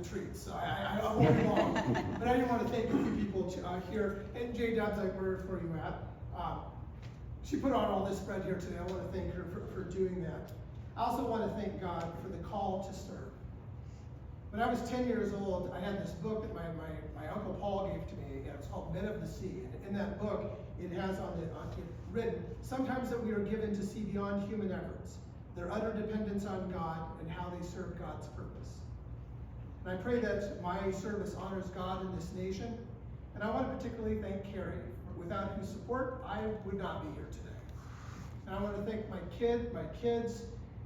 the treats, so I won't be long. But I do want to thank a few people here. And Jay Dubs, where are you at? She put on all this spread here today. I want to thank her for doing that. I also want to thank God for the call to serve. When I was 10 years old, I had this book that my Uncle Paul gave to me, and it's called Men of the Sea. And in that book, it has on it written, sometimes that we are given to see beyond human efforts, their utter dependence on God, and how they serve God's purpose. And I pray that my service honors God in this nation. And I want to particularly thank Carrie, without whose support, I would not be here today. And I want to thank my kids,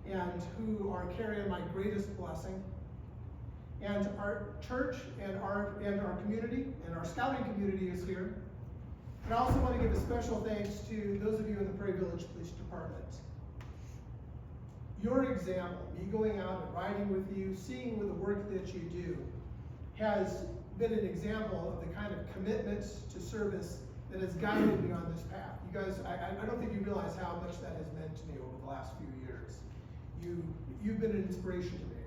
and who are Carrie and my greatest blessing, and our church and our community, and our scouting community is here. And I also want to give a special thanks to those of you in the Prairie Village Police Department. Your example, me going out and riding with you, seeing the work that you do, has been an example of the kind of commitment to service that has guided me on this path. You guys, I don't think you realize how much that has meant to me over the last few years. You've been an inspiration to me.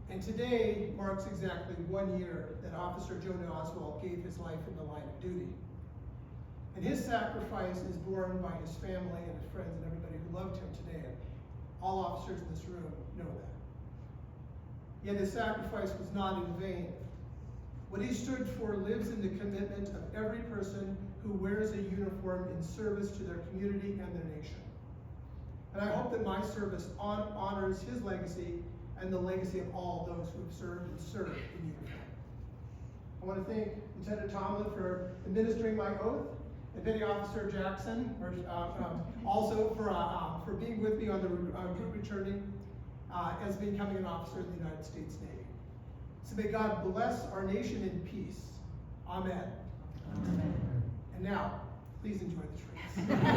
And today marks exactly 1 year that Officer Jonah Oswald gave his life in the line of duty. And his sacrifice is borne by his family and his friends and everybody who loved him today. And all officers in this room know that. Yet his sacrifice was not in vain. What he stood for lives in the commitment of every person who wears a uniform in service to their community and their nation. And I hope that my service honors his legacy and the legacy of all those who have served and serve in uniform. I want to thank Lieutenant Tomlin for administering my oath, and Petty Officer Jackson also for being with me on the route returning as becoming an officer in the United States Navy. So may God bless our nation in peace. Amen. Amen. And now, please enjoy the treats.